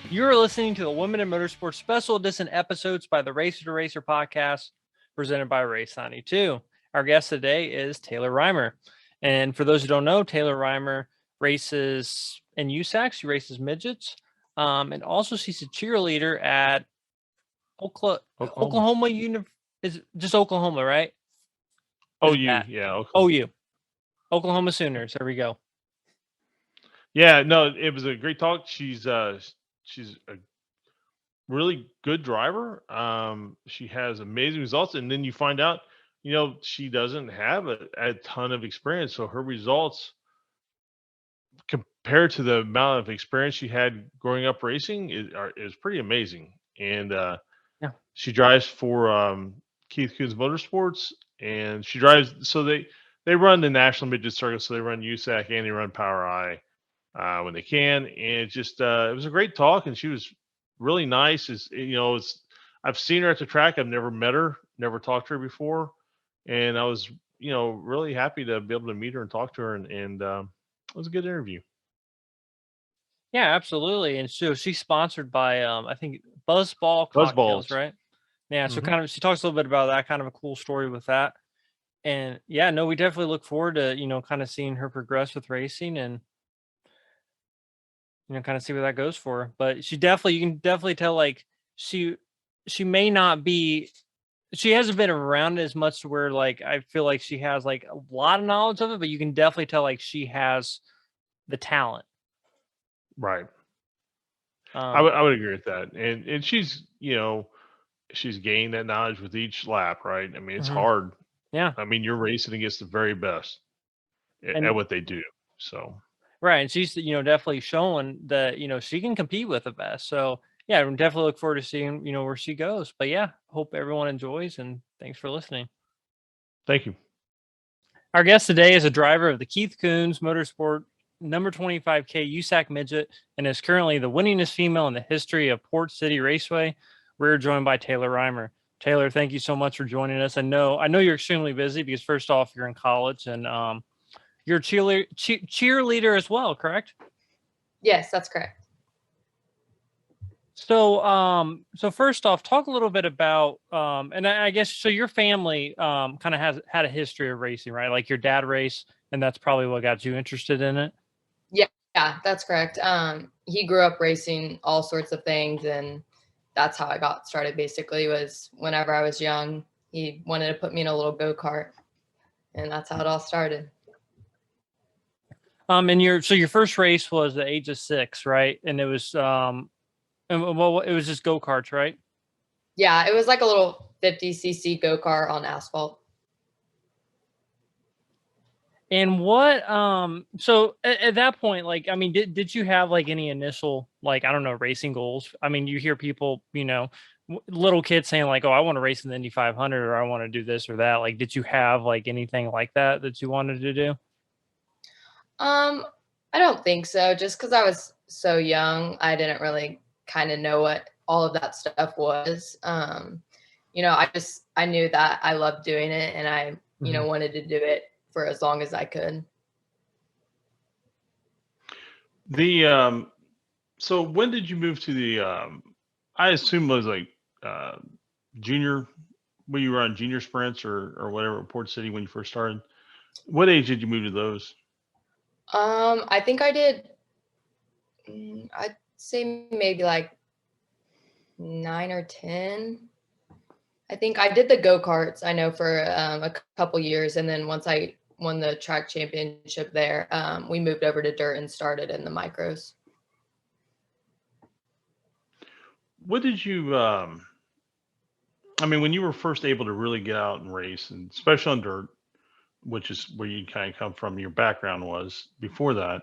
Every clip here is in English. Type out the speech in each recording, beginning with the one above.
You're listening to the Women in Motorsports special edition episodes by the Racer to Racer podcast presented by Race 92. Our guest today is Taylor Reimer. And for those who don't know, Taylor Reimer races in USAC. She races midgets. And also she's a cheerleader at Oklahoma is just Oklahoma, right? OU, yeah. OU. Oklahoma Sooners. There we go. Yeah, no, it was a great talk. She's a really good driver. She has amazing results, and then you find out, she doesn't have a ton of experience, so her results compared to the amount of experience she had growing up racing is pretty amazing. And Yeah. she drives for Keith Kunz Motorsports, and she drives. So they run the national midget circuit, so they run USAC and they run Power I when they can. And it was a great talk, and she was really nice. I've seen her at the track. I've never met her, never talked to her before, and I was really happy to be able to meet her and talk to her, and it was a good interview. Yeah, absolutely. And so she's sponsored by I think Buzzball Cocktails, right? Yeah. So kind of she talks a little bit about that, kind of a cool story with that. And yeah, no, we definitely look forward to, kind of seeing her progress with racing and kind of see where that goes for her. But you can definitely tell like she may not be she hasn't been around as much to where like I feel like she has like a lot of knowledge of it, but you can definitely tell like she has the talent. Right. I would agree with that. And she's gained that knowledge with each lap, right? I mean, it's hard. Yeah. I mean, you're racing against the very best at what they do. So right. And she's definitely showing that she can compete with the best. So yeah, we definitely look forward to seeing where she goes. But yeah, hope everyone enjoys and thanks for listening. Thank you. Our guest today is a driver of the Keith Kunz Motorsport number 25K USAC Midget and is currently the winningest female in the history of Port City Raceway. We're joined by Taylor Reimer. Taylor, thank you so much for joining us. I know you're extremely busy because first off, you're in college and you're a cheerleader as well, correct? Yes, that's correct. So first off, talk a little bit about, and I guess, so your family kind of has had a history of racing, right? Like your dad raced, and that's probably what got you interested in it. Yeah, that's correct. He grew up racing all sorts of things, and that's how I got started. Basically, was whenever I was young, he wanted to put me in a little go-kart, and that's how it all started. And your first race was the age of 6, right? And it was it was just go-karts, right? Yeah, it was like a little 50cc go-kart on asphalt. And what so at that point, like, I mean, did you have like any initial, like, I don't know, racing goals? I mean, you hear people, little kids saying like, oh, I want to race in the Indy 500 or I want to do this or that. Like, did you have like anything like that you wanted to do? I don't think so. Just because I was so young, I didn't really kind of know what all of that stuff was. I knew that I loved doing it, and I, wanted to do it for as long as I could. So when did you move to the I assume it was like junior, when you were on junior sprints or whatever at Port City when you first started? What age did you move to those? I think I did, I'd say maybe like 9 or 10. I think I did the go-karts, I know, for a couple years. And then once I won the track championship there, we moved over to dirt and started in the micros. What did you, I mean, when you were first able to really get out and race, and especially on dirt, which is where you kind of come from, your background was before that,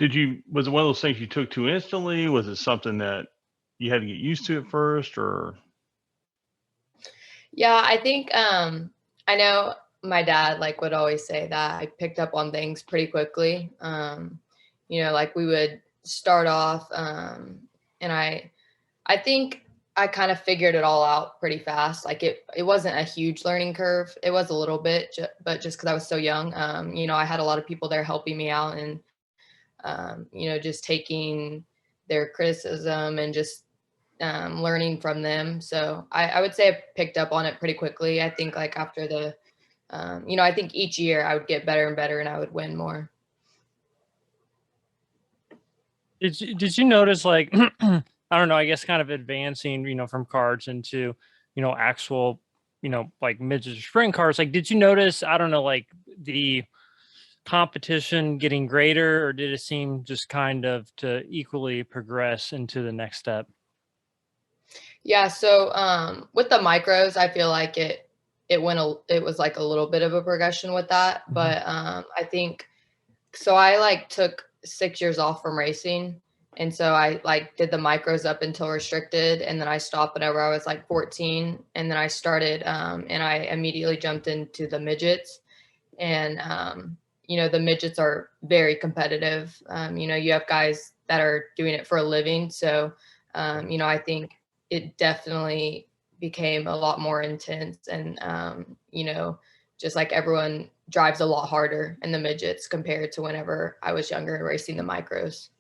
was it one of those things you took to instantly? Was it something that you had to get used to at first, or? Yeah, I think, I know my dad would always say that I picked up on things pretty quickly. Like we would start off, and I think I kind of figured it all out pretty fast. Like it wasn't a huge learning curve. It was a little bit, but just because I was so young, I had a lot of people there helping me out and, just taking their criticism and just learning from them. So I would say I picked up on it pretty quickly. I think like after the, I think each year I would get better and better and I would win more. Did you notice like I don't know, I guess kind of advancing, from cards into, actual, like midget sprint cars. Like, did you notice, I don't know, like the competition getting greater, or did it seem just kind of to equally progress into the next step? Yeah. So with the micros, I feel like it was like a little bit of a progression with that. Mhm. But I think so I like took 6 years off from racing. And so I like did the micros up until restricted. And then I stopped whenever I was like 14. And then I started and I immediately jumped into the midgets. And the midgets are very competitive. You have guys that are doing it for a living. So I think it definitely became a lot more intense and just like everyone drives a lot harder in the midgets compared to whenever I was younger and racing the micros.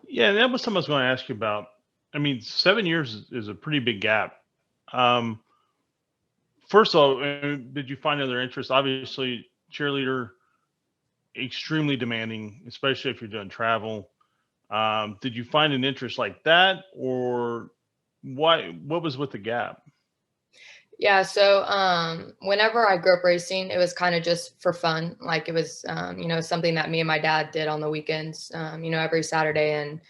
Yeah, and that was something I was going to ask you about. I mean, 7 years is a pretty big gap. Um, First of all, did you find other interests? Obviously, cheerleader, extremely demanding, especially if you're doing travel. Did you find an interest like that, or what was with the gap? Yeah, so whenever I grew up racing, it was kind of just for fun. Like it was, something that me and my dad did on the weekends, every Saturday. And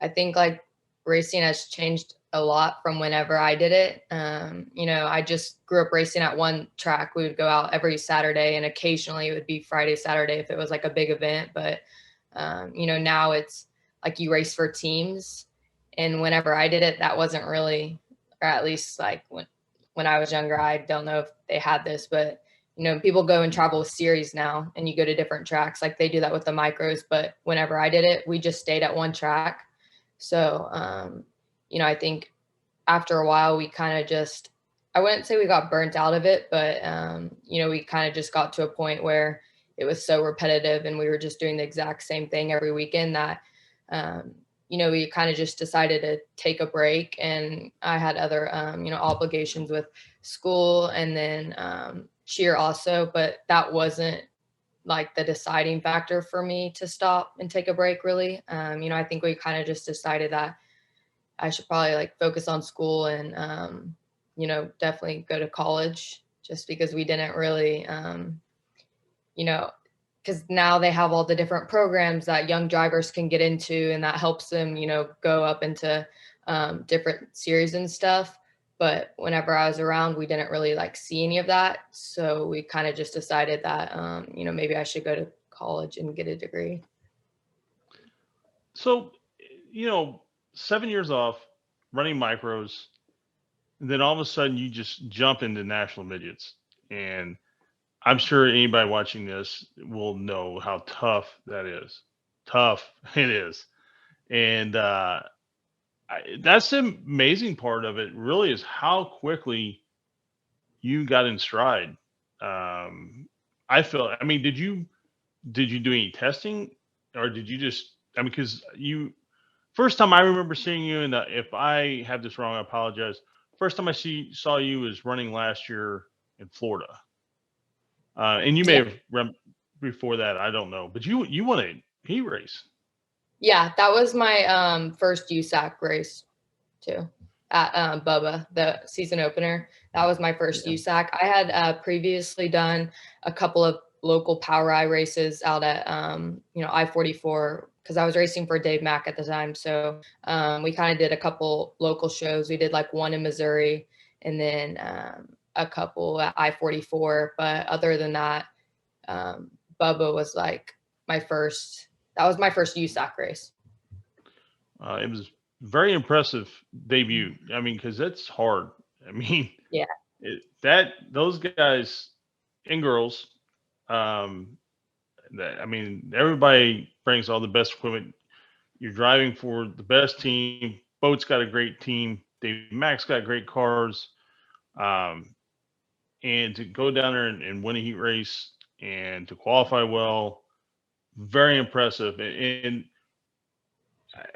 I think like racing has changed a lot from whenever I did it. I just grew up racing at one track. We would go out every Saturday, and occasionally it would be Friday, Saturday if it was like a big event. But now it's like you race for teams. And whenever I did it, that wasn't really, or at least like when I was younger, I don't know if they had this, but people go and travel with series now and you go to different tracks. Like they do that with the micros. But whenever I did it, we just stayed at one track. So, I think after a while, we kind of just, I wouldn't say we got burnt out of it, but, we kind of just got to a point where it was so repetitive and we were just doing the exact same thing every weekend that, we kind of just decided to take a break. And I had other, obligations with school and then cheer also, but that wasn't like the deciding factor for me to stop and take a break really. I think we kind of just decided that I should probably like focus on school and definitely go to college just because we didn't really because now they have all the different programs that young drivers can get into and that helps them, go up into different series and stuff. But whenever I was around, we didn't really like see any of that. So we kind of just decided that, maybe I should go to college and get a degree. So, you know, 7 years off running micros, and then all of a sudden you just jump into national midgets. And I'm sure anybody watching this will know how tough that is. Tough it is. And that's the amazing part of it, really, is how quickly you got in stride. Um, I feel, I mean, did you do any testing, or did you just, I mean, because you, first time I remember seeing you, and if I have this wrong, I apologize. First time saw you was running last year in Florida, and you may Yeah. have run before that. I don't know, but you won a heat race. Yeah. That was my first USAC race too at Bubba, the season opener. That was my first Yeah. USAC. I had previously done a couple of local power I races out at I-44 because I was racing for Dave Mack at the time. So we kind of did a couple local shows. We did like one in Missouri and then a couple at I-44. But other than that, Bubba was like that was my first USAC race. It was very impressive debut. I mean, because that's hard. I mean, Yeah. those guys and girls, um, I mean, everybody brings all the best equipment. You're driving for the best team. Boat's got a great team. Dave Max got great cars. Um, and to go down there and win a heat race and to qualify well, very impressive. And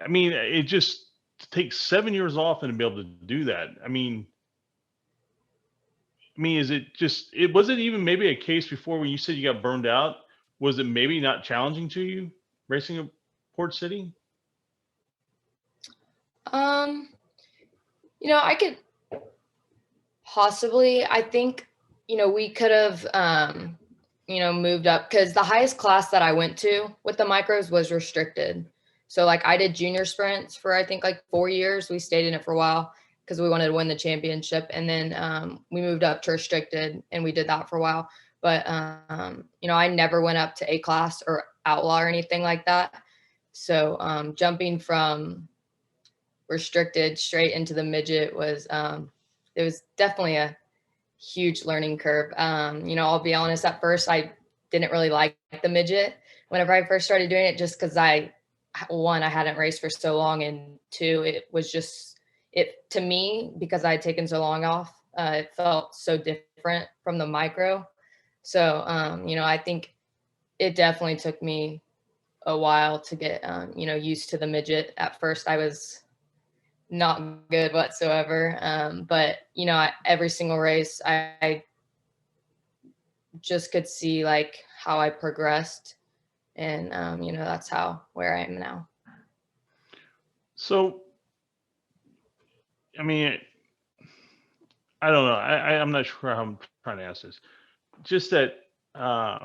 I mean, it just takes 7 years off and to be able to do that. Is it just, it wasn't even maybe a case before when you said you got burned out? Was it maybe not challenging to you racing at Port City? I could possibly, I think, we could have, moved up because the highest class that I went to with the micros was restricted. So like I did junior sprints for, I think like 4 years. We stayed in it for a while because we wanted to win the championship. And then we moved up to restricted and we did that for a while. But, I never went up to A class or outlaw or anything like that. So jumping from restricted straight into the midget was, it was definitely a huge learning curve. I'll be honest, at first I didn't really like the midget whenever I first started doing it, just because one, I hadn't raced for so long, and two, it was just, to me, because I had taken so long off, it felt so different from the micro. So, I think it definitely took me a while to get, used to the midget. At first I was not good whatsoever. But every single race, I just could see like how I progressed, and that's where I am now. So, I don't know. I'm not sure how I'm trying to ask this. Just that a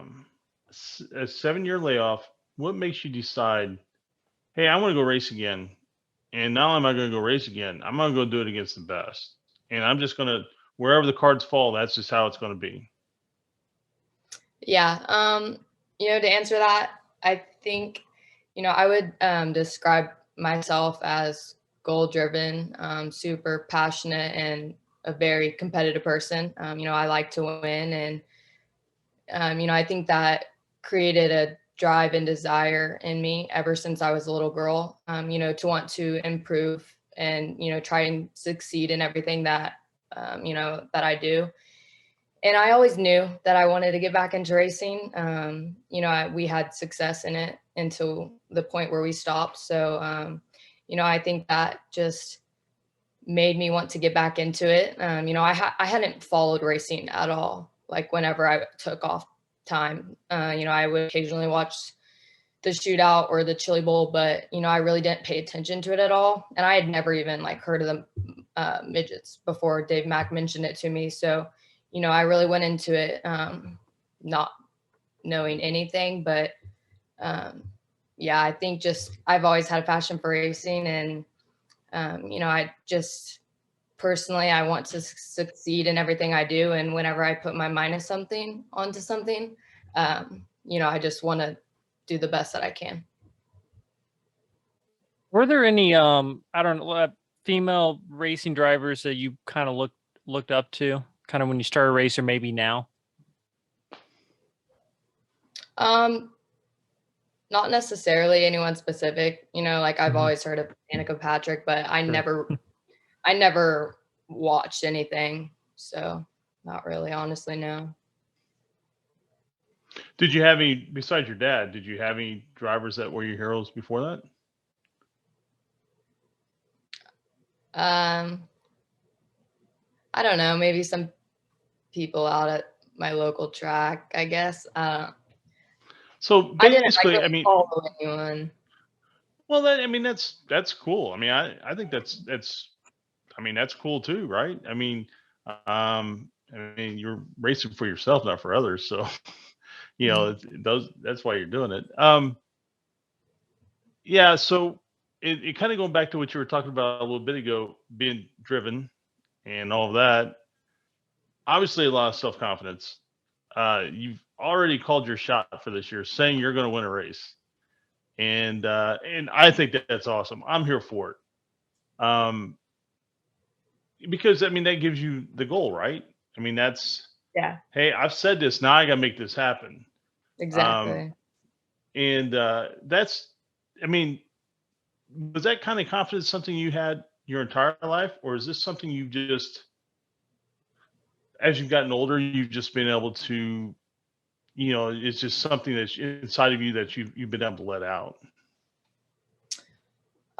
7-year layoff, what makes you decide, hey, I want to go race again? And not only am I going to go race again, I'm going to go do it against the best. And I'm just going to, wherever the cards fall, that's just how it's going to be. Yeah. To answer that, I think, I would describe myself as goal driven, super passionate, and a very competitive person. I like to win. And, I think that created a drive and desire in me ever since I was a little girl, to want to improve and, try and succeed in everything that, that I do. And I always knew that I wanted to get back into racing. We had success in it until the point where we stopped. So, I think that just made me want to get back into it. I hadn't followed racing at all. Like whenever I took off time, I would occasionally watch the shootout or the Chili Bowl, but, I really didn't pay attention to it at all. And I had never even like heard of the midgets before Dave Mack mentioned it to me. So, I really went into it not knowing anything, but I think just I've always had a passion for racing, and I just personally, I want to succeed in everything I do, and whenever I put my mind onto something, I just want to do the best that I can. Were there any I don't know, female racing drivers that you kind of looked up to, kind of when you started racing, maybe now? Not necessarily anyone specific. Like I've always heard of Annika Patrick, but I never watched anything. So not really, honestly, no. Did you have any, besides your dad, did you have any drivers that were your heroes before that? I don't know, maybe some people out at my local track, I guess. So basically, I didn't follow anyone. Well, that's cool. I think that's cool too, right? You're racing for yourself, not for others. So, that's why you're doing it. Yeah. So it kind of going back to what you were talking about a little bit ago, being driven and all of that. Obviously, a lot of self-confidence. You've already called your shot for this year, saying you're going to win a race. And I think that's awesome. I'm here for it. Because that gives you the goal, right? That's, hey, I've said this, now I got to make this happen. Exactly. And that's, was that kind of confidence something you had your entire life, or is this something you just, as you've gotten older, you've just been able to, it's just something that's inside of you that you've been able to let out?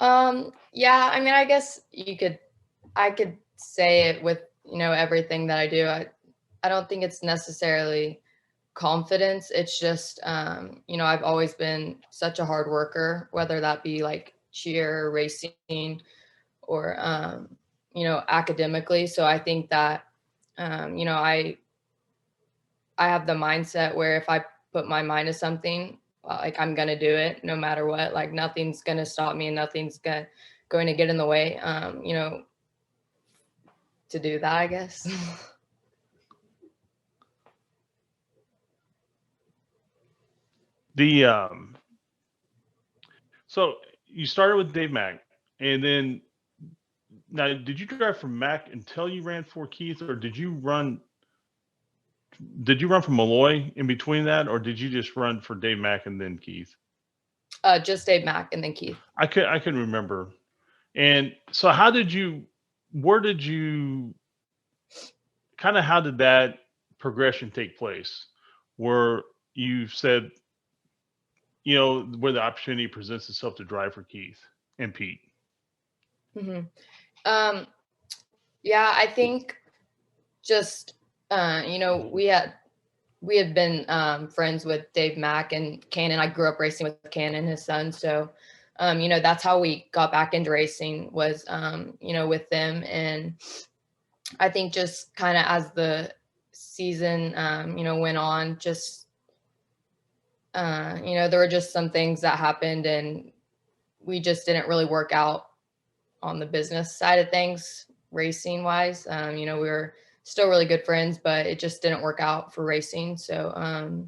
Yeah, I mean, I guess I could say it with, everything that I do. I don't think it's necessarily confidence. It's just, I've always been such a hard worker, whether that be like cheer, racing, or, academically. So I think that, I have the mindset where if I put my mind to something, like I'm gonna do it no matter what. Like nothing's gonna stop me, and nothing's going to get in the way. To do that, I guess. The so you started with Dave Mack, and then now did you drive from Mack until you ran for Keith, or did you run from Malloy in between that, or did you just run for Dave Mack and then Keith? Just Dave Mack and then Keith. I couldn't remember. And so where did you how did that progression take place? Where you said, where the opportunity presents itself to drive for Keith and Pete? Mm-hmm. Yeah, I think just, we had been friends with Dave Mack and Cannon. I grew up racing with Cannon, his son. So, that's how we got back into racing was, with them. And I think just kind of as the season, went on, just, there were just some things that happened and we just didn't really work out on the business side of things, racing wise. We were still really good friends, but it just didn't work out for racing. So,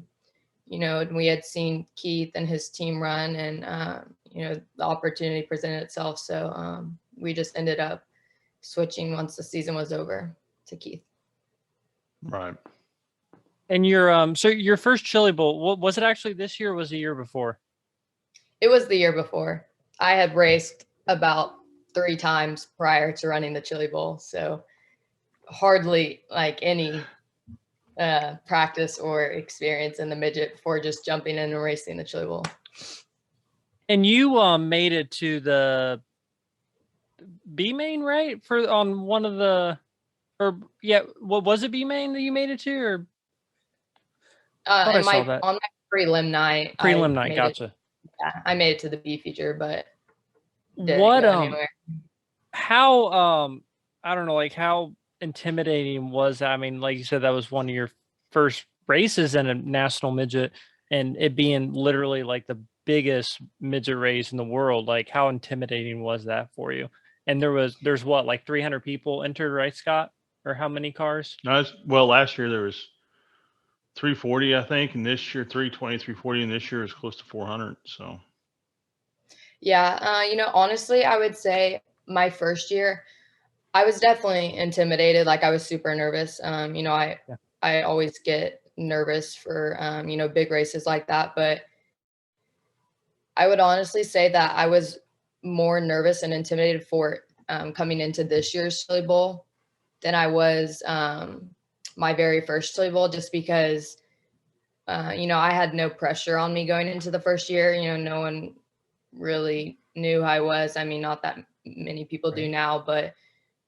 we had seen Keith and his team run and, the opportunity presented itself. So we just ended up switching once the season was over to Keith. Right. And so your first Chili Bowl, was it actually this year or was it the year before? It was the year before. I had raced about 3 times prior to running the Chili Bowl. So hardly like any practice or experience in the midget before just jumping in and racing the Chili Bowl. And you made it to the B main, right? For on one of the, or yeah, what was it, B main that you made it to, or? On my prelim night. Gotcha. I made it to the B feature, but what how I don't know, like how intimidating was that? I mean, like you said, that was one of your first races in a national midget, and it being literally like the biggest midget race in the world. Like, how intimidating was that for you? And there's what, like 300 people entered, right, Scott? Or how many cars? No, well, last year there was 340, I think, and this year 320, 340, and this year is close to 400. So, yeah, honestly, I would say my first year, I was definitely intimidated. Like I was super nervous. I always get nervous for big races like that, but I would honestly say that I was more nervous and intimidated for coming into this year's Chili Bowl than I was my very first Chili Bowl, just because, I had no pressure on me going into the first year. No one really knew who I was. I mean, not that many people do now, but,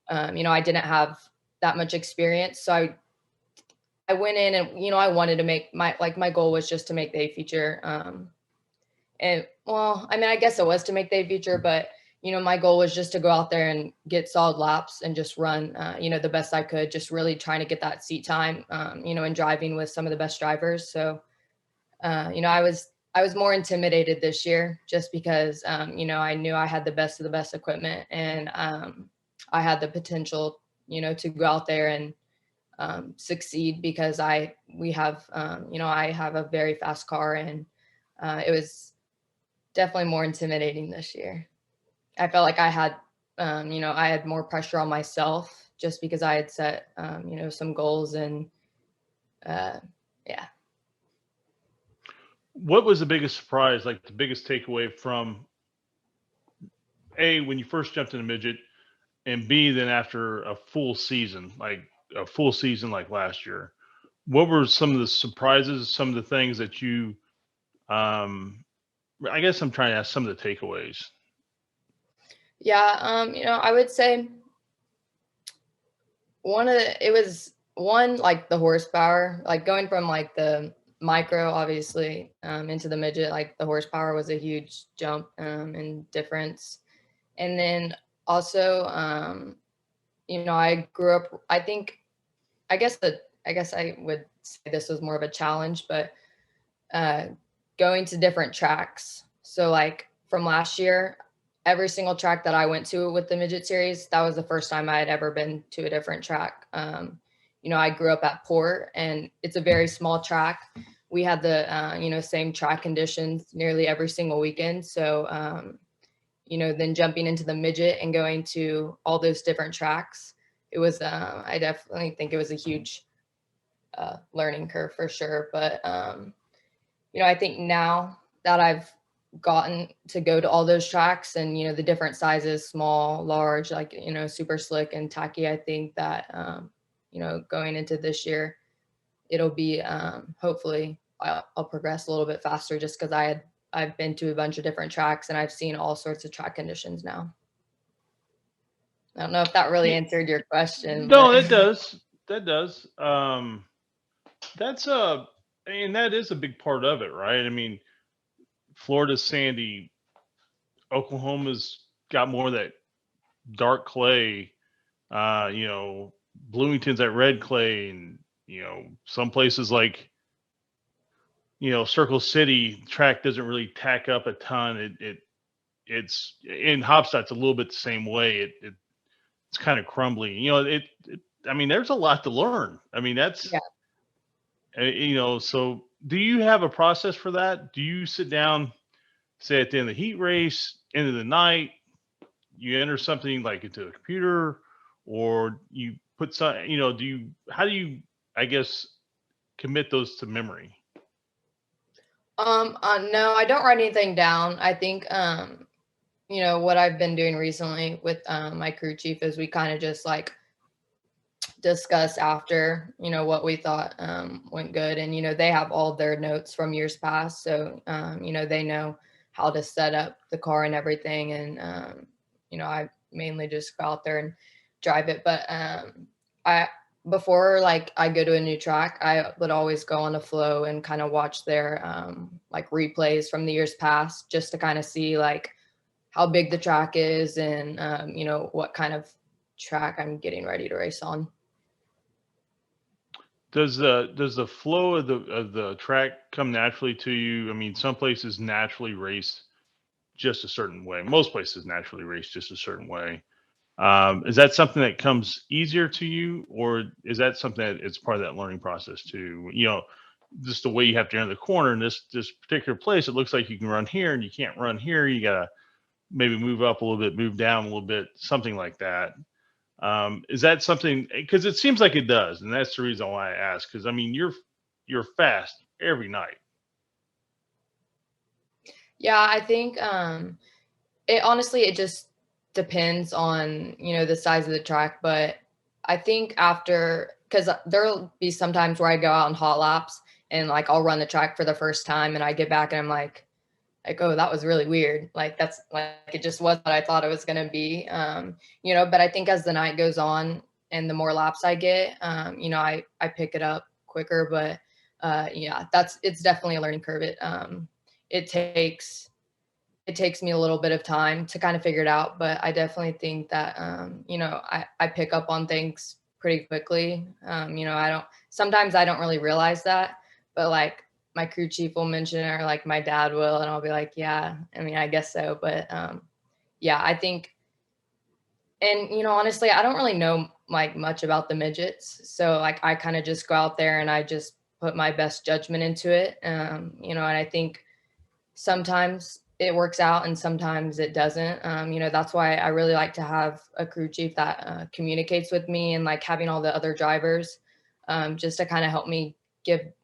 I didn't have that much experience. So I went in and, I wanted to make my goal was just to make the A feature. And well, I mean, I guess it was to make the A feature, but, my goal was just to go out there and get solid laps and just run, the best I could, just really trying to get that seat time, and driving with some of the best drivers. So, I was more intimidated this year just because, I knew I had the best of the best equipment and I had the potential, to go out there and succeed because I have a very fast car and it was definitely more intimidating this year. I felt like I had, I had more pressure on myself just because I had set, some goals and yeah. what was the biggest surprise, like the biggest takeaway from A, when you first jumped in a midget, and B, then after a full season like last year? What were some of the surprises, some of the things that you, I guess I'm trying to ask some of the takeaways? Yeah, I would say it was one, like the horsepower, like going from like the micro, obviously, into the midget, like the horsepower was a huge jump, in difference. And then also, I grew up, I guess I would say this was more of a challenge, but uh, going to different tracks. So like from last year, every single track that I went to with the midget series, that was the first time I had ever been to a different track. I grew up at Port, and it's a very small track. We had the same track conditions nearly every single weekend. So then jumping into the midget and going to all those different tracks, it was I definitely think it was a huge learning curve for sure. But I think now that I've gotten to go to all those tracks and, the different sizes, small, large, like, super slick and tacky, I think that, going into this year, it'll be, hopefully I'll progress a little bit faster just because I've been to a bunch of different tracks and I've seen all sorts of track conditions now. I don't know if that really Yeah. answered your question, No, but it does. That does. That's and that is a big part of it, right? I mean, Florida's sandy, Oklahoma's got more of that dark clay. Bloomington's that red clay, and some places like Circle City track doesn't really tack up a ton. It's in Hopstad's a little bit the same way. It's kind of crumbly. I mean, there's a lot to learn. I mean, that's yeah. So do you have a process for that? Do you sit down, say at the end of the heat race, end of the night, you enter something like into the computer, or you put some, how do you, I guess, commit those to memory? No, I don't write anything down. I think, what I've been doing recently with my crew chief is we kind of just like discuss after, what we thought went good. And, they have all their notes from years past. So, they know how to set up the car and everything. And, I mainly just go out there and drive it. But before like I go to a new track, I would always go on the flow and kind of watch their like replays from the years past just to kind of see like how big the track is and, what kind of track I'm getting ready to race on. Does the flow of the track come naturally to you? I mean, some places naturally race just a certain way. Most places naturally race just a certain way. Is that something that comes easier to you, or is that something that it's part of that learning process too? Just the way you have to enter the corner in this particular place, it looks like you can run here and you can't run here. You gotta maybe move up a little bit, move down a little bit, something like that. Is that something? Because it seems like it does, and that's the reason why I ask. Because I mean, you're fast every night. Yeah, I think it just depends on, the size of the track, but I think cuz there'll be some times where I go out on hot laps and like I'll run the track for the first time and I get back and I'm like, oh, that was really weird. Like that's like it just wasn't what I thought it was going to be. But I think as the night goes on and the more laps I get, I pick it up quicker, but yeah, it's definitely a learning curve. It takes me a little bit of time to kind of figure it out, but I definitely think that, I pick up on things pretty quickly. Sometimes I don't really realize that, but like my crew chief will mention it or like my dad will, and I'll be like, yeah, I mean, I guess so. But, yeah, I think, and, honestly, I don't really know like much about the midgets. So like, I kind of just go out there and I just put my best judgment into it. And I think sometimes it works out and sometimes it doesn't. That's why I really like to have a crew chief that communicates with me and like having all the other drivers just to kind of help me get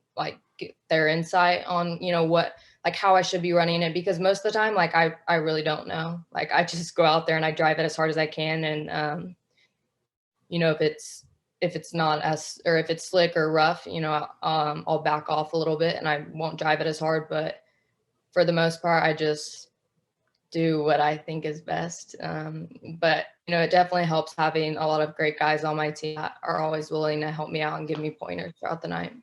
their insight on, what, like how I should be running it. Because most of the time, like I really don't know. Like I just go out there and I drive it as hard as I can. And, if it's not as, or if it's slick or rough, I'll back off a little bit and I won't drive it as hard. But for the most part, I just do what I think is best. But it definitely helps having a lot of great guys on my team that are always willing to help me out and give me pointers throughout the night.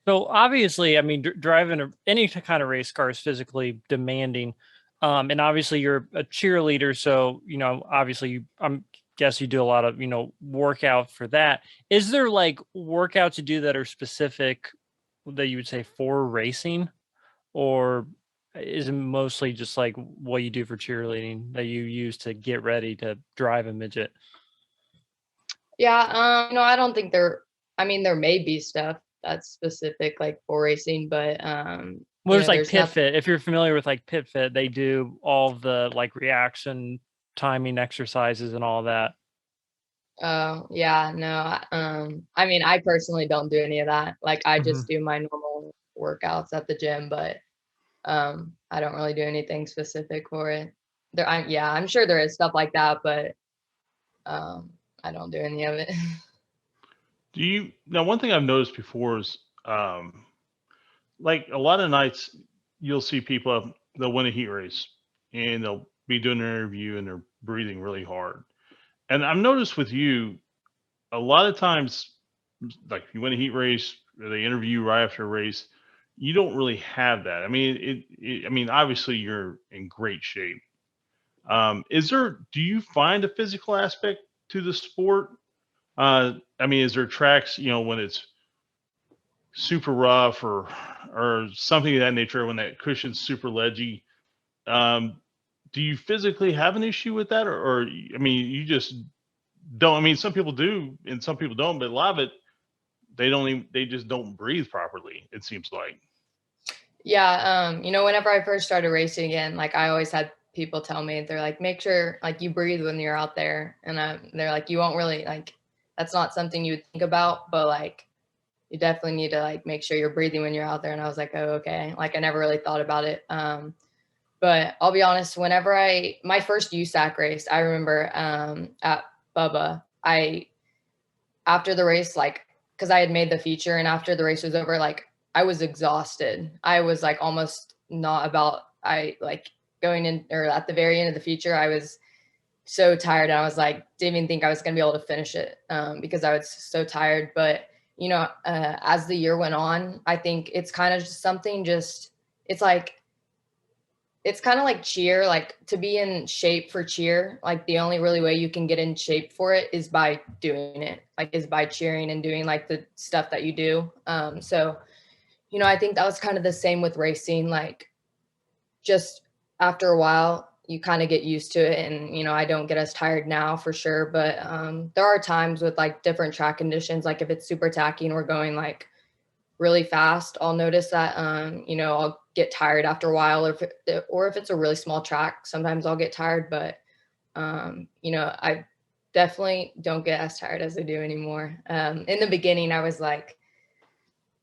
So obviously, I mean, driving any kind of race car is physically demanding. And obviously you're a cheerleader. So, obviously I'm guess you do a lot of, workout for that. Is there like workouts you do that are specific that you would say for racing, or is it mostly just like what you do for cheerleading that you use to get ready to drive a midget? Yeah. I don't think there may be stuff that's specific like for racing, but Well, there's like there's Pit nothing. Fit. If you're familiar with like Pit Fit, they do all the like reaction timing exercises and all that. Oh, yeah, no. I personally don't do any of that. Like I Mhm. just do my normal workouts at the gym, but I don't really do anything specific for it. I'm sure there is stuff like that, but I don't do any of it. Now, one thing I've noticed before is, like a lot of nights, you'll see people, they'll win a heat race and they'll be doing an interview and they're breathing really hard. And I've noticed with you, a lot of times, like if you win a heat race or they interview you right after a race, you don't really have that. I mean, I mean, obviously you're in great shape. Do you find a physical aspect to the sport? I mean, is there tracks, when it's super rough or something of that nature, when that cushion's super ledgy? Um, do you physically have an issue with that, or I mean, you just don't? I mean, some people do, and some people don't, but a lot of it, they just don't breathe properly. It seems like. Yeah, whenever I first started racing again, like I always had people tell me, they're like, make sure like you breathe when you're out there. And they're like, you won't really like, that's not something you would think about, but like, you definitely need to like make sure you're breathing when you're out there. And I was like, oh, okay. Like I never really thought about it. But I'll be honest, whenever my first USAC race, I remember at Bubba, after the race, like, because I had made the feature and after the race was over, like, I was exhausted. I was like almost not about, I like going in or at the very end of the feature, I was so tired. I was like, didn't even think I was going to be able to finish it because I was so tired. But, as the year went on, I think it's kind of just something it's like, it's kind of like cheer, like to be in shape for cheer. Like the only really way you can get in shape for it is by doing it, like is by cheering and doing like the stuff that you do. So, I think that was kind of the same with racing. Like just after a while, you kind of get used to it. And, I don't get as tired now for sure. But there are times with like different track conditions, like if it's super tacky and we're going like really fast, I'll notice that, I'll get tired after a while, or if it's a really small track, sometimes I'll get tired, but, I definitely don't get as tired as I do anymore. In the beginning, I was like,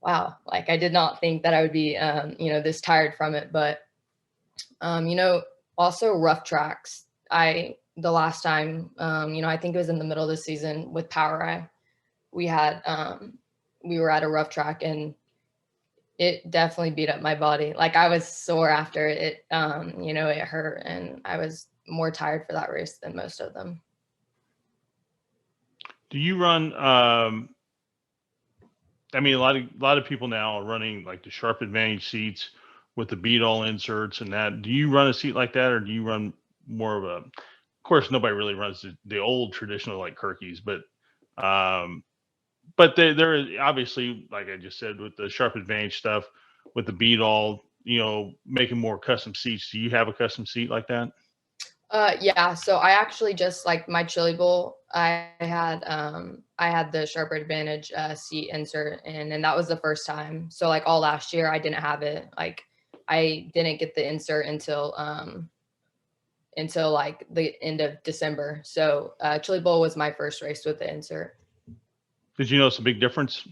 wow, like I did not think that I would be, this tired from it, but, also rough tracks. The last time, I think it was in the middle of the season with Power Eye, we had, we were at a rough track and it definitely beat up my body. Like I was sore after it, it hurt and I was more tired for that race than most of them. Do you run? I mean, a lot of people now are running like the Sharp Advantage seats with the beat all inserts and that. Do you run a seat like that, or do you run more of a? Of course, nobody really runs the old traditional like Kirkies, but there obviously, like I just said, with the Sharp Advantage stuff, with the beat all, making more custom seats. Do you have a custom seat like that? Yeah. So I actually just like my chili bowl, I had the Sharper Advantage seat insert and that was the first time. So like all last year I didn't have it. Like I didn't get the insert until like the end of December. So chili bowl was my first race with the insert. Did you notice a big difference?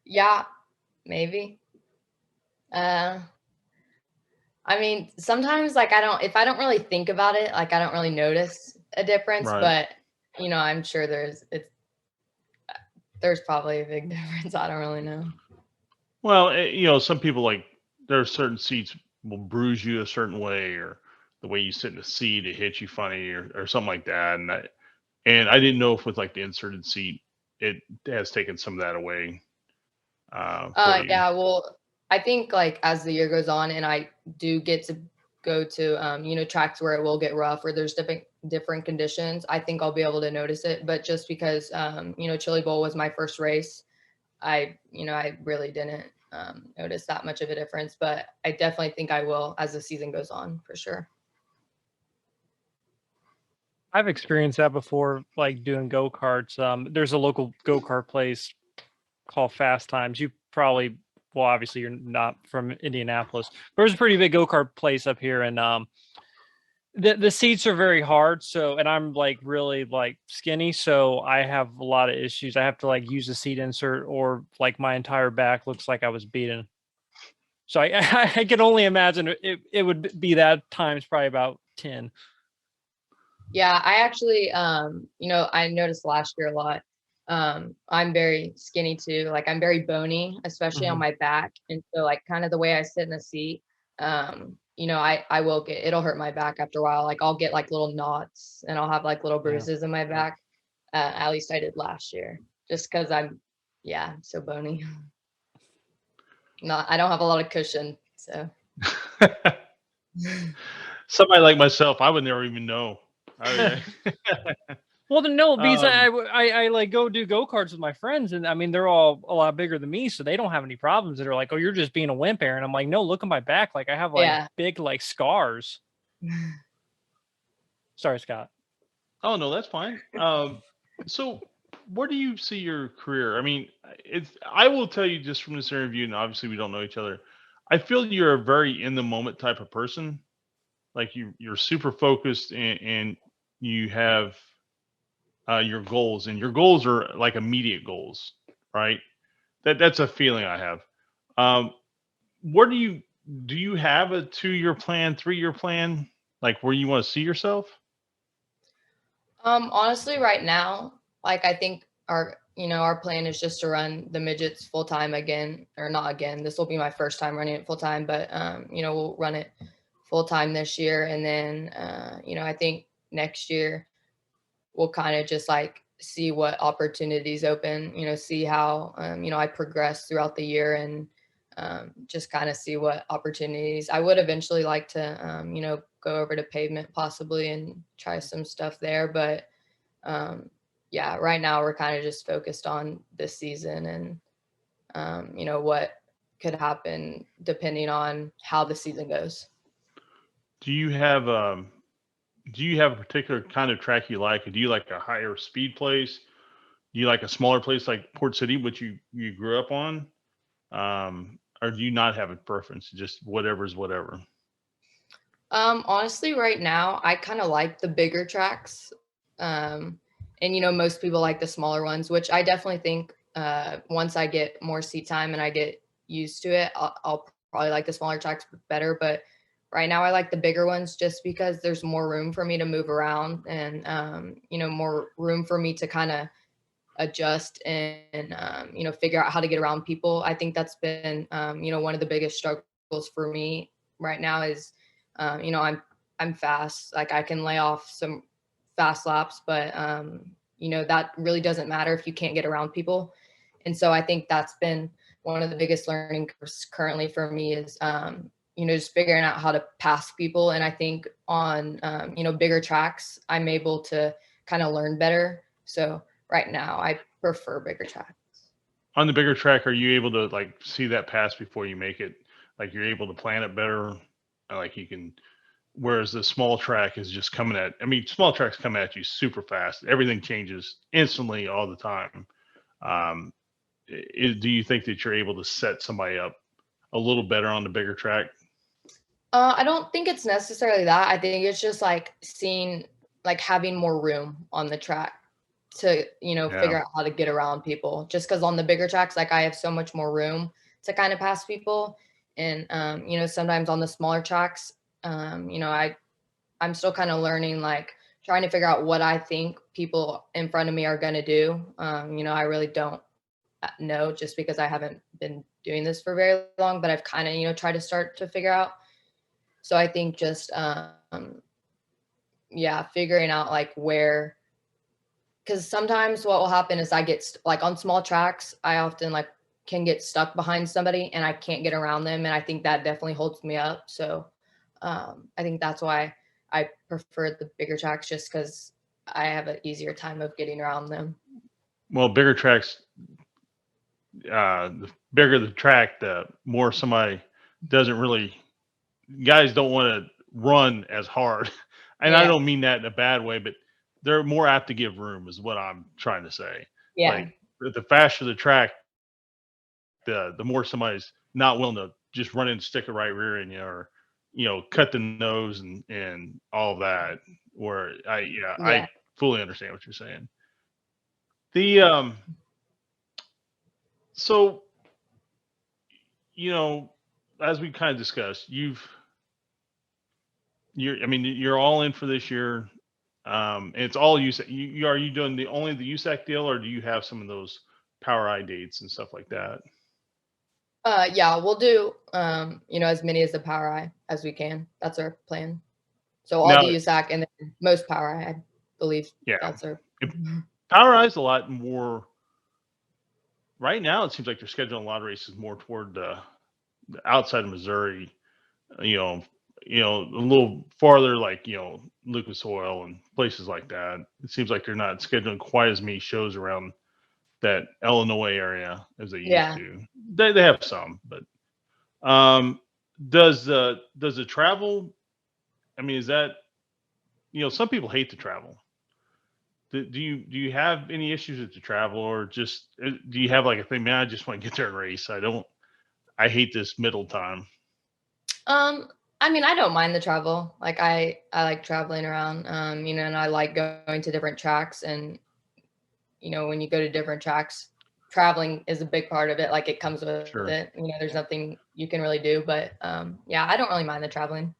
Yeah, maybe. I mean, sometimes like if I don't really think about it, like I don't really notice a difference, Right. but I'm sure there's probably a big difference. I don't really know. Well, you know, some people like there are certain seats will bruise you a certain way, or the way you sit in the seat, it hits you funny, or something like that. And I didn't know if with like the inserted seat, it has taken some of that away for you. Yeah, well, I think like as the year goes on and I do get to go to tracks where it will get rough or there's different conditions, I think I'll be able to notice it. But just because Chili Bowl was my first race, I really didn't notice that much of a difference. But I definitely think I will as the season goes on for sure. I've experienced that before, like doing go-karts. There's a local go-kart place called Fast Times. You probably, well, obviously you're not from Indianapolis, but there's a pretty big go-kart place up here, and the seats are very hard. So, and I'm like really like skinny, so I have a lot of issues. I have to like use a seat insert, or like my entire back looks like I was beaten. So I can only imagine it would be that times probably about 10. Yeah, I actually, I noticed last year a lot. I'm very skinny too. Like I'm very bony, especially on Mhm. my back. And so like kind of the way I sit in the seat, I will it'll hurt my back after a while. Like I'll get like little knots and I'll have like little Yeah. bruises in my back. At least I did last year, just because I'm so bony. I don't have a lot of cushion. So Somebody like myself, I would never even know. Well, then no, because um, I like go do go-karts with my friends, and I mean they're all a lot bigger than me, so they don't have any problems. They're like, "Oh, you're just being a wimp, Aaron." I'm like, "No, look at my back. Like I have like yeah. big like scars." Sorry, Scott. oh no, that's fine. So where do you see your career? I mean, I will tell you just from this interview, and obviously we don't know each other. I feel you're a very in the moment type of person. Like you're super focused, and you have your goals, and your goals are like immediate goals, right? That's a feeling I have. Um, where do you have a 2-year plan, 3-year plan, like where you want to see yourself? Honestly, right now, like I think our plan is just to run the midgets full time again, or not again. This will be my first time running it full time, but we'll run it full time this year, and then I think next year we'll kind of just like see what opportunities open. See how I progress throughout the year, and just kind of see what opportunities. I would eventually like to go over to pavement possibly and try some stuff there, but yeah, right now we're kind of just focused on this season and what could happen depending on how the season goes. Do you have do you have a particular kind of track you like? Do you like a higher speed place? Do you like a smaller place like Port City, which you grew up on? Or do you not have a preference? Just whatever's whatever. Honestly, right now I kind of like the bigger tracks. Um, and most people like the smaller ones, which I definitely think once I get more seat time and I get used to it, I'll probably like the smaller tracks better. But right now I like the bigger ones just because there's more room for me to move around and more room for me to kind of adjust and figure out how to get around people. I think that's been one of the biggest struggles for me right now is I'm fast. Like I can lay off some fast laps, but that really doesn't matter if you can't get around people. And so I think that's been one of the biggest learning curves currently for me is just figuring out how to pass people. And I think on bigger tracks I'm able to kind of learn better. So right now I prefer bigger tracks. On the bigger track, are you able to like see that pass before you make it? Like you're able to plan it better. Like you can. Whereas the small track is just coming at. I mean, small tracks come at you super fast. Everything changes instantly all the time. Um, do you think that you're able to set somebody up a little better on the bigger track? I don't think it's necessarily that. I think it's just like having more room on the track to, Yeah. figure out how to get around people. Just because on the bigger tracks, like I have so much more room to kind of pass people. And, sometimes on the smaller tracks, I'm still kind of learning, like trying to figure out what I think people in front of me are going to do. I really don't know, just because I haven't been doing this for very long, but I've kind of, you know, tried to start to figure out. So I think just, yeah, figuring out like where, because sometimes what will happen is I get like on small tracks, I often like can get stuck behind somebody and I can't get around them. And I think that definitely holds me up. So I think that's why I prefer the bigger tracks, just because I have an easier time of getting around them. Well, bigger tracks, the bigger the track, the more somebody doesn't really, guys don't want to run as hard. And I Yeah. don't mean that in a bad way, but they're more apt to give room, is what I'm trying to say. Yeah. Like the faster the track, the more somebody's not willing to just run in, stick a right rear in you, or cut the nose and all of that. Where I Yeah. fully understand what you're saying. The so as we kind of discussed, you're all in for this year. And it's all USAC. Are you doing only the USAC deal, or do you have some of those Power I dates and stuff like that? Yeah, we'll do, you know, as many as the Power I as we can. That's our plan. So all Now, the USAC and then most Power I believe yeah, that's our. Power I is a lot more. Right now, it seems like they're scheduling a lot of races more toward the outside of Missouri. You know, a little farther, like Lucas Oil and places like that. It seems like they're not scheduling quite as many shows around that Illinois area as they used Yeah. to. They have some, but does the travel? I mean, is that some people hate to travel. Do you have any issues with the travel, or just do you have like a thing? Man, I just want to get there and race. I hate this middle time. Um, I mean, I don't mind the travel. Like I like traveling around, you know, and I like going to different tracks. And, you know, when you go to different tracks, traveling is a big part of it. Like it comes with Sure. it. You know, there's nothing you can really do. But yeah, I don't really mind the traveling.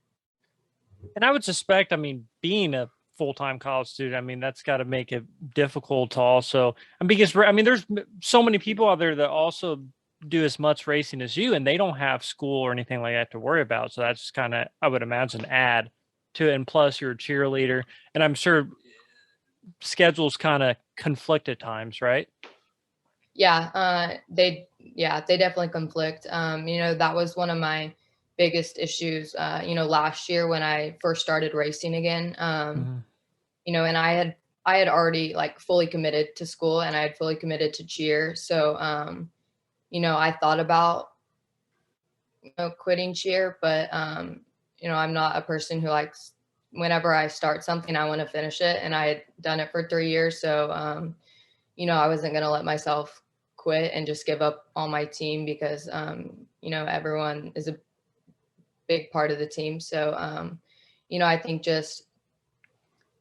And I would suspect, I mean, being a full-time college student, I mean, that's got to make it difficult to also, and because I mean, there's so many people out there that also do as much racing as you, and they don't have school or anything like that to worry about. So that's just kind of, I would imagine, add to it. And plus, you're a cheerleader, and I'm sure schedules kind of conflict at times, right? Yeah, they definitely conflict. You know, that was one of my biggest issues, you know, last year when I first started racing again. Mhm. You know, and I had already like fully committed to school and I had fully committed to cheer. So you know, I thought about, you know, quitting cheer, but you know, I'm not a person who likes, whenever I start something, I want to finish it. And I had done it for 3 years. So you know, I wasn't going to let myself quit and just give up on my team because, you know, everyone is a big part of the team. So, you know, I think just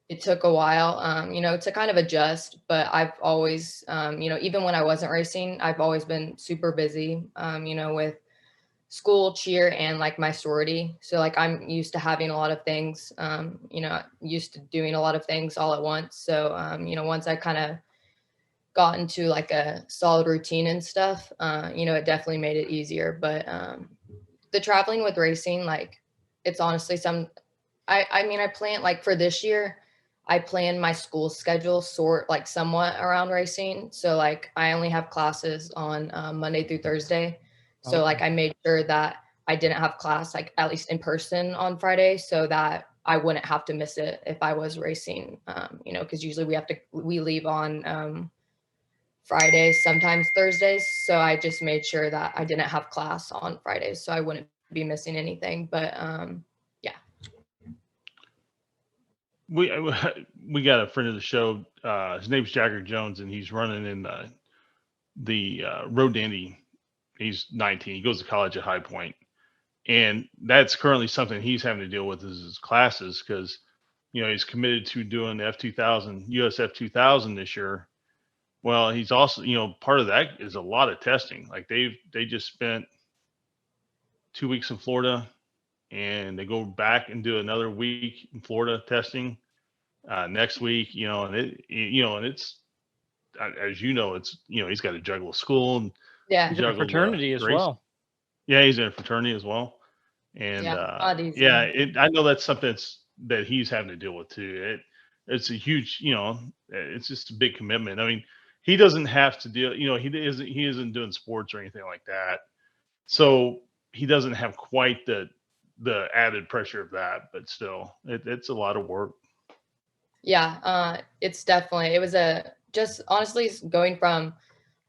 it took a while, you know, to kind of adjust, but I've always, you know, even when I wasn't racing, I've always been super busy, you know, with school, cheer, and like my sorority. So like I'm used to having a lot of things, you know, used to doing a lot of things all at once. So, you know, once I kind of got into like a solid routine and stuff, you know, it definitely made it easier. But the traveling with racing, like it's honestly I mean, I plan like for this year, I plan my school schedule sort like somewhat around racing. So like I only have classes on Monday through Thursday. So like Okay. I made sure that I didn't have class like at least in person on Friday so that I wouldn't have to miss it if I was racing, you know, because usually we leave on Fridays, sometimes Thursdays. So I just made sure that I didn't have class on Fridays so I wouldn't be missing anything. But yeah. We we got a friend of the show. His name's Jagger Jones, and he's running in the Road Dandy. He's 19. He goes to college at High Point, and that's currently something he's having to deal with is his classes because he's committed to doing the F2000 US F2000 this year. Well, he's also part of that is a lot of testing. Like they just spent 2 weeks in Florida, and they go back and do another week in Florida testing next week. And it's as you know, it's, he's got to juggle school and Yeah. He's in a juggle the fraternity as race. well. Yeah, he's in a fraternity as well. And Yeah. Not easy. I know that's something that he's having to deal with too. It's a huge, it's just a big commitment. I mean, he doesn't have to deal, he isn't doing sports or anything like that. So he doesn't have quite the added pressure of that, but still it's a lot of work. Yeah. It's definitely, it was just honestly going from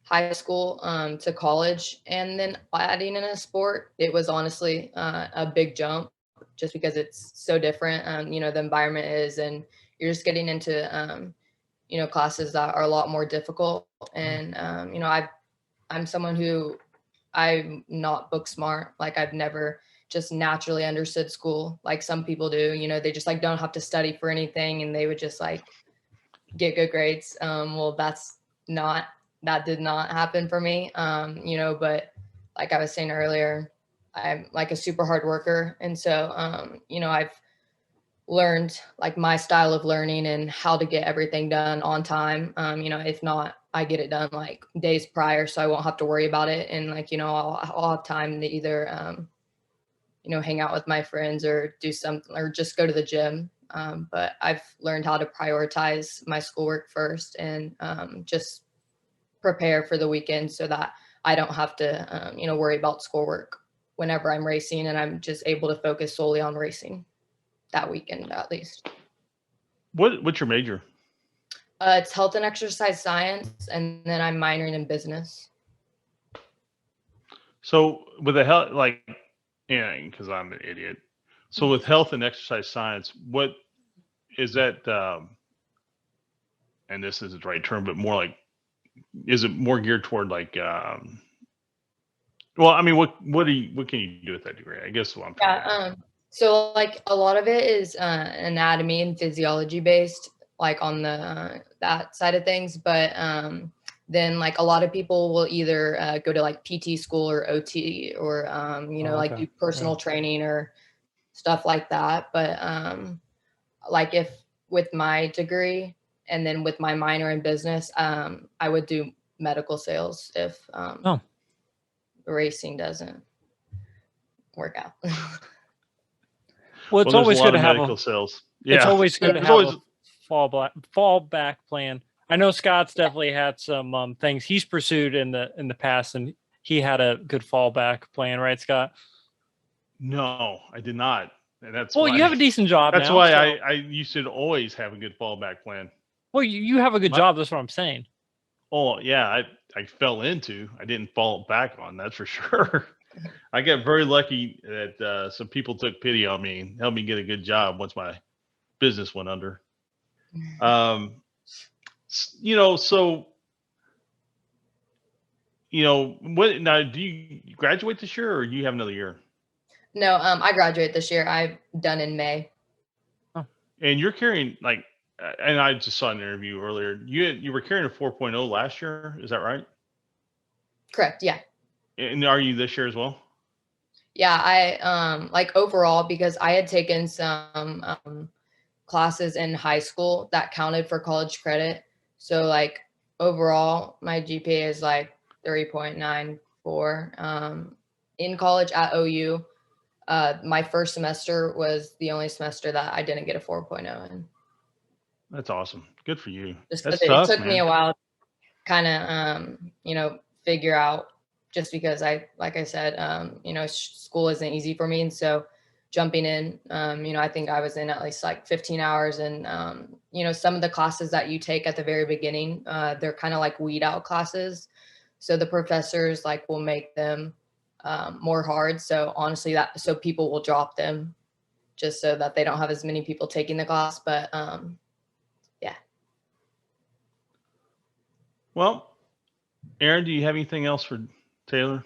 high school to college and then adding in a sport, it was honestly a big jump just because it's so different. The environment is, and you're just getting into classes that are a lot more difficult. And I'm someone who, I'm not book smart. Like I've never just naturally understood school like some people do. They just like don't have to study for anything and they would just like get good grades. Well, that did not happen for me. But like I was saying earlier, I'm like a super hard worker. And so, I've learned like my style of learning and how to get everything done on time. If not, I get it done like days prior, so I won't have to worry about it. And like, I'll have time to either, hang out with my friends or do something or just go to the gym. But I've learned how to prioritize my schoolwork first and just prepare for the weekend so that I don't have to, worry about schoolwork whenever I'm racing and I'm just able to focus solely on racing that weekend at least. What's your major? It's health and exercise science, and then I'm minoring in business. So with the health, like, because I'm an idiot. So with health and exercise science, what is that? And this isn't the right term, but more like, is it more geared toward like? Well, I mean, what can you do with that degree? I guess what I'm trying to. So like a lot of it is anatomy and physiology based, like on the that side of things. But then like a lot of people will either go to like PT school or OT or like do personal training or stuff like that. But like if with my degree and then with my minor in business, I would do medical sales if racing doesn't work out. Well, it's always good to have medical sales. Yeah. It's always good to have a fallback plan. I know Scott's definitely had some things he's pursued in the past, and he had a good fallback plan, right, Scott? No, I did not. And that's well, why, you have a decent job. That's now, why so. you should always have a good fallback plan. Well, you have a good job. That's what I'm saying. Oh yeah, I fell into. I didn't fall back on. That's for sure. I got very lucky that some people took pity on me and helped me get a good job once my business went under. So what now? Do you graduate this year or do you have another year? No, I graduate this year. I'm done in May. Oh. And you're carrying like, and I just saw an interview earlier. You were carrying a 4.0 last year. Is that right? Correct. Yeah. And are you this year as well? Yeah, I like overall because I had taken some classes in high school that counted for college credit. So like overall, my GPA is like 3.94. In college at OU, my first semester was the only semester that I didn't get a 4.0 in. That's awesome. Good for you. Just That's it tough, took man. me a while to kind of figure out, just because like I said, school isn't easy for me. And so jumping in, I think I was in at least like 15 hours and, some of the classes that you take at the very beginning, they're kind of like weed out classes. So the professors like will make them more hard. So honestly, so people will drop them just so that they don't have as many people taking the class. But yeah. Well, Aaron, do you have anything else for Taylor?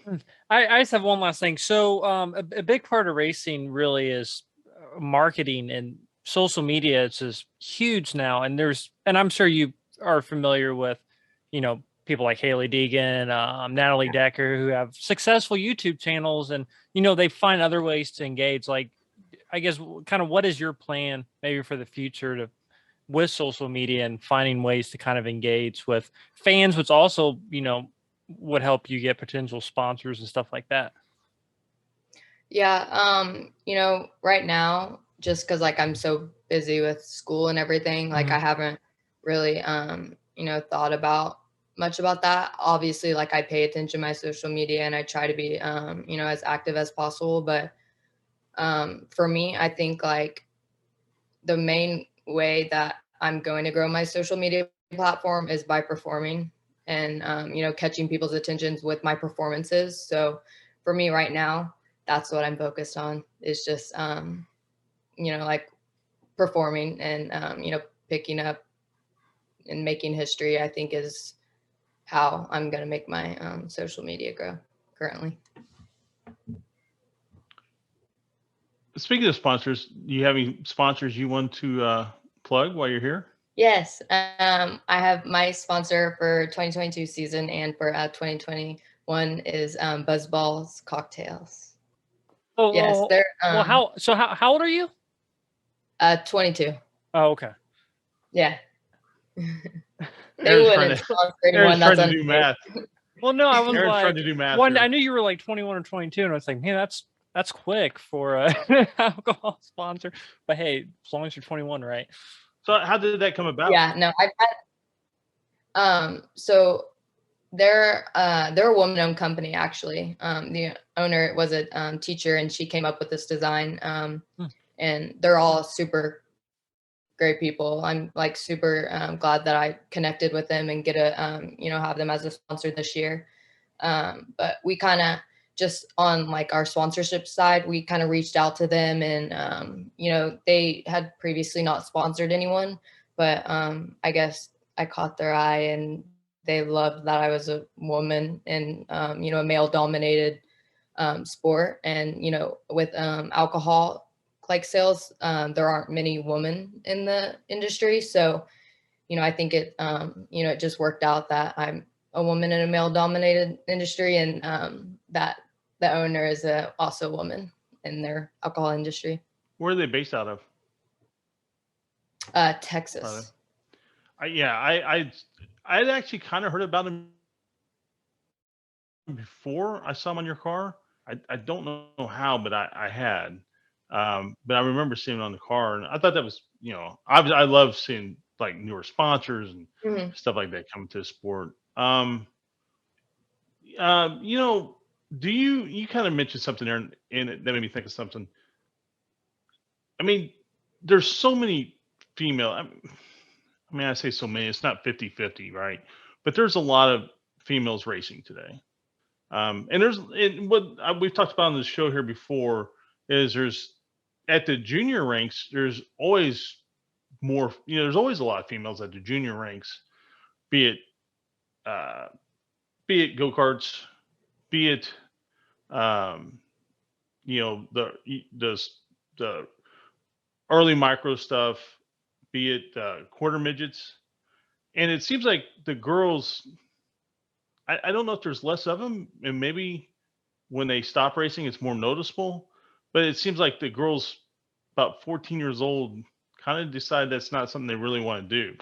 I just have one last thing. So a big part of racing really is marketing and social media. It's just huge now. And I'm sure you are familiar with, people like Haley Deegan, Natalie Decker, who have successful YouTube channels and, they find other ways to engage. Like, I guess kind of what is your plan maybe for the future to with social media and finding ways to kind of engage with fans, which also, would help you get potential sponsors and stuff like that? Yeah, right now, just because like I'm so busy with school and everything, like I haven't really thought about much about that. Obviously, like I pay attention to my social media and I try to be as active as possible. But for me, I think like the main way that I'm going to grow my social media platform is by performing and catching people's attentions with my performances. So for me right now, that's what I'm focused on, is just like performing and picking up and making history. I think is how I'm going to make my social media grow currently. Speaking of sponsors, do you have any sponsors you want to plug while you're here? Yes, I have my sponsor for 2022 season and for 2021 is Buzzballs Cocktails. Oh, Yes, they're well, how old are you? 22. Oh, okay. Yeah. They wouldn't sponsor anyone that's trying to do math. Well, no, I was Aaron's like, trying to do math one, here. I knew you were like 21 or 22, and I was like, man, that's quick for a alcohol sponsor. But hey, as long as you're 21, right? So how did that come about? Yeah, no, I've had so they're a woman-owned company actually. The owner was a teacher and she came up with this design. And they're all super great people. I'm like super glad that I connected with them and get to have them as a sponsor this year. But we kind of just on like our sponsorship side, we kind of reached out to them and they had previously not sponsored anyone, but I guess I caught their eye and they loved that I was a woman in a male dominated sport. And with alcohol like sales, there aren't many women in the industry. So, I think it, it just worked out that I'm a woman in a male dominated industry and that the owner is also a woman in their alcohol industry. Where are they based out of? Texas. I'd actually kind of heard about them before I saw them on your car. I don't know how, but I had. But I remember seeing it on the car, and I thought that was, I love seeing like newer sponsors and stuff like that come to the sport. Do you kind of mentioned something there, and that made me think of something. I mean, there's so many female. I say so many. It's not 50-50, right? But there's a lot of females racing today. And we've talked about on the show here before is there's at the junior ranks, there's always more, there's always a lot of females at the junior ranks, be it go-karts, be it, the early micro stuff, be it quarter midgets. And it seems like the girls, I don't know if there's less of them, and maybe when they stop racing, it's more noticeable. But it seems like the girls about 14 years old kind of decide that's not something they really want to do.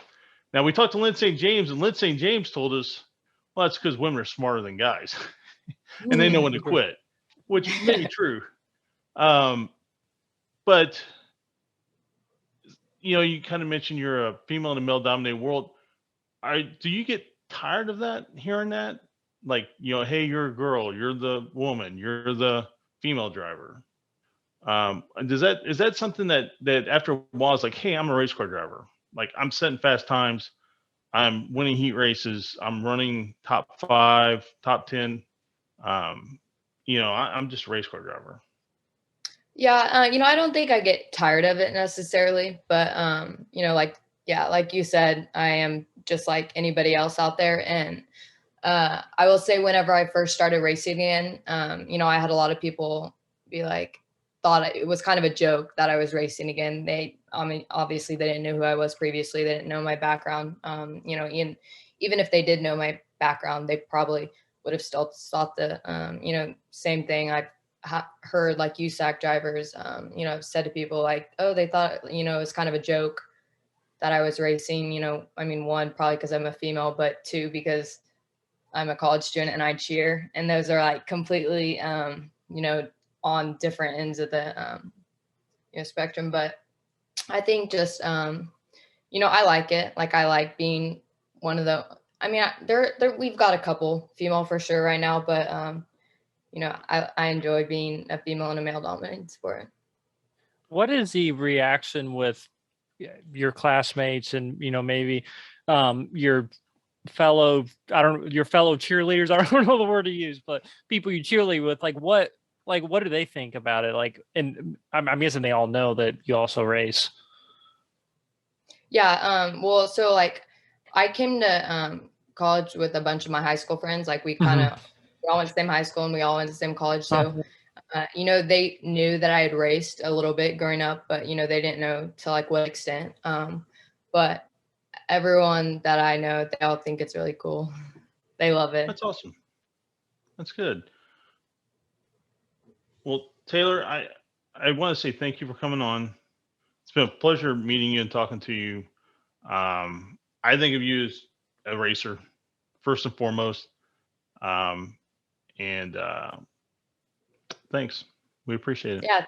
Now, we talked to Lynn St. James, and Lynn St. James told us, well, that's because women are smarter than guys, and they know when to quit, which may be true. But, you kind of mentioned you're a female in a male-dominated world. Do you get tired of that, hearing that? Like, hey, you're a girl, you're the woman, you're the female driver. Is that something that after a while is like, hey, I'm a race car driver. Like, I'm setting fast times, I'm winning heat races, I'm running top 5, top 10. I'm just a race car driver. Yeah, I don't think I get tired of it necessarily, but like you said, I am just like anybody else out there. And I will say whenever I first started racing again, I had a lot of people be like, thought it was kind of a joke that I was racing again. Obviously they didn't know who I was previously. They didn't know my background. Even if they did know my background, they probably would have still thought the, same thing. I've heard like USAC drivers, have said to people like, oh, they thought, it was kind of a joke that I was racing, you know, I mean, one, probably because I'm a female, but two, because I'm a college student and I cheer. And those are like completely, you know, on different ends of the you know, spectrum. But I think just, you know, I like it. Like I like being one of the, I mean, we've got a couple female for sure right now, but, you know, I enjoy being a female in a male dominated sport. What is the reaction with your classmates and, you know, maybe your fellow cheerleaders? I don't know the word to use, but people you cheerlead with, like what do they think about it? Like, and I'm guessing they all know that you also race. Yeah. Well, so like I came to college with a bunch of my high school friends. Like we kind of, we all went to the same high school and we all went to the same college. So, you know, they knew that I had raced a little bit growing up, but, you know, they didn't know to like what extent. But everyone that I know, they all think it's really cool. They love it. That's awesome. That's good. Well, Taylor, I want to say thank you for coming on. It's been a pleasure meeting you and talking to you. I think of you as a racer, first and foremost. And thanks. We appreciate it. Yeah.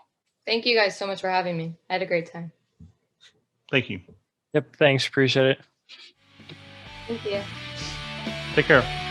Thank you guys so much for having me. I had a great time. Thank you. Yep. Thanks. Appreciate it. Thank you. Take care.